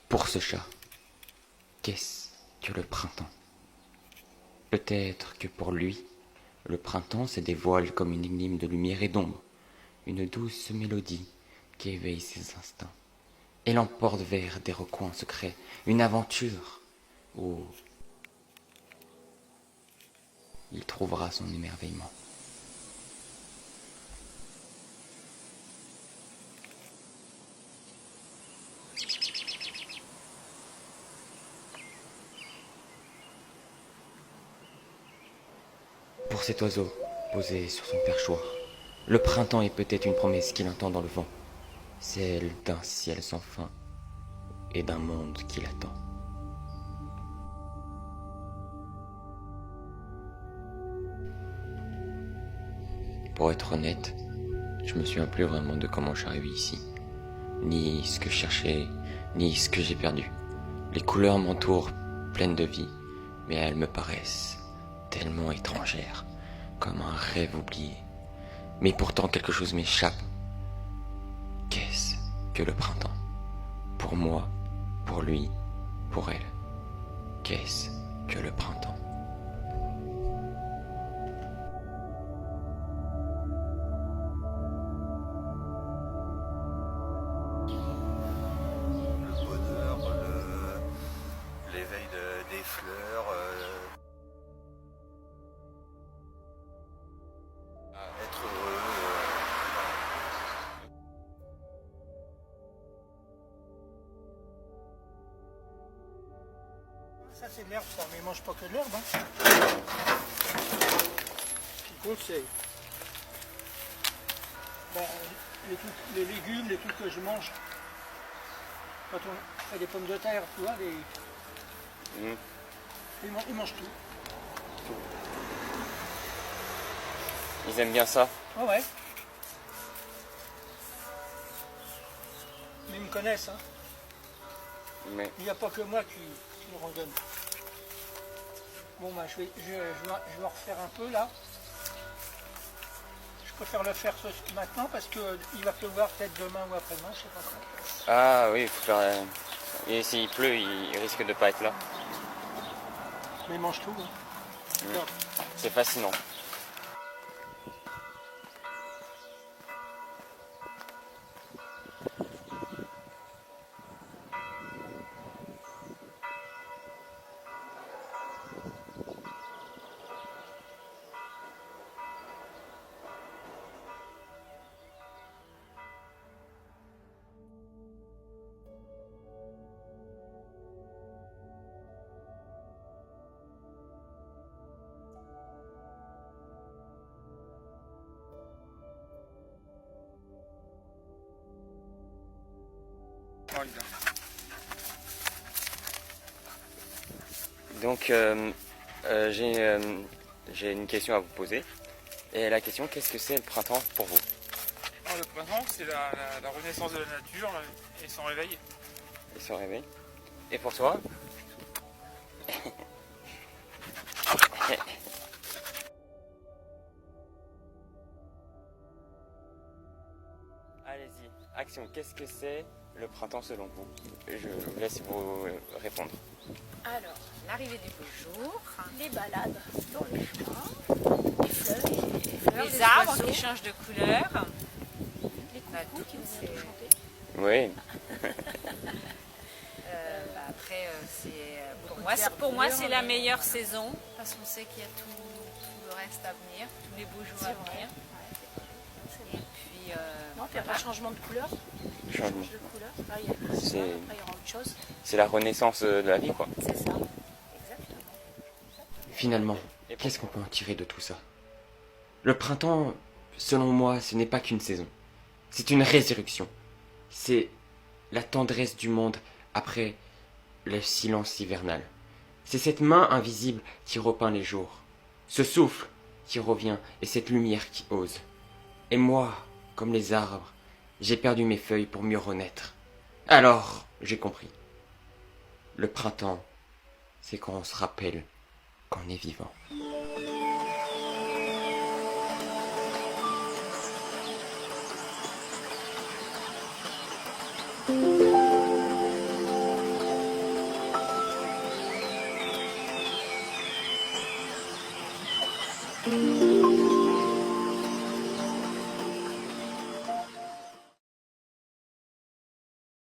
Pour ce chat, qu'est-ce que le printemps? Peut-être que pour lui, le printemps se dévoile comme une énigme de lumière et d'ombre, une douce mélodie qui éveille ses instincts et l'emporte vers des recoins secrets, une aventure où il trouvera son émerveillement. Pour cet oiseau posé sur son perchoir, le printemps est peut-être une promesse qu'il entend dans le vent, celle d'un ciel sans fin et d'un monde qui l'attend. Pour être honnête, je me souviens plus vraiment de comment je suis arrivé ici, ni ce que je cherchais, ni ce que j'ai perdu. Les couleurs m'entourent pleines de vie, mais elles me paraissent tellement étrangères, comme un rêve oublié. Mais pourtant quelque chose m'échappe. Qu'est-ce que le printemps? Pour moi, pour lui, pour elle. Qu'est-ce que le printemps? Le bonheur, l'éveil des fleurs, être heureux. Ça c'est l'herbe ça, mais ils mangent pas que de l'herbe. Hein. Ce qui compte c'est ben, les légumes, les trucs que je mange. Quand on fait des pommes de terre, tu vois, ils mangent tout. Ils aiment bien ça. Ah ouais. Mais ils me connaissent, hein. Mais Il n'y a pas que moi qui le redonne. Bon ben je vais refaire un peu là. Je préfère le faire maintenant parce qu'il va pleuvoir peut-être demain ou après-demain, je sais pas quoi. ah oui, il faut faire. Et s'il pleut, il risque de pas être là. Mais ils mangent tout. Hein. Regarde. C'est fascinant. Donc, j'ai une question à vous poser. Et la question, qu'est-ce que c'est le printemps pour vous? Le printemps, c'est la renaissance de la nature et son réveil. Et son réveil. Et pour toi? Allez-y, action, qu'est-ce que c'est le printemps selon vous? Je vous laisse vous répondre. Alors, l'arrivée du beau jour, les balades dans les champs, les fleurs, Les arbres oiseaux, qui changent de couleur. les coucous qui vont tout chanter. Oui, Après, Coupe pour moi, d'herbe c'est la bleue, meilleure saison parce qu'on sait qu'il y a tout le reste à venir, tous les beaux jours à C'est vrai. venir. C'est Et vrai. puis, Non, puis après, changement de couleur. changement. Change de couleur. Là, il y a le C'est- soir, après, il y aura autre chose. C'est la renaissance de la vie, quoi. C'est ça. Exactement. Finalement, qu'est-ce qu'on peut en tirer de tout ça? Le printemps, selon moi, ce n'est pas qu'une saison. C'est une résurrection. C'est la tendresse du monde après le silence hivernal. C'est cette main invisible qui repeint les jours, ce souffle qui revient et cette lumière qui ose. Et moi, comme les arbres, j'ai perdu mes feuilles pour mieux renaître. Alors, j'ai compris. Le printemps, c'est quand on se rappelle qu'on est vivant. Voilà.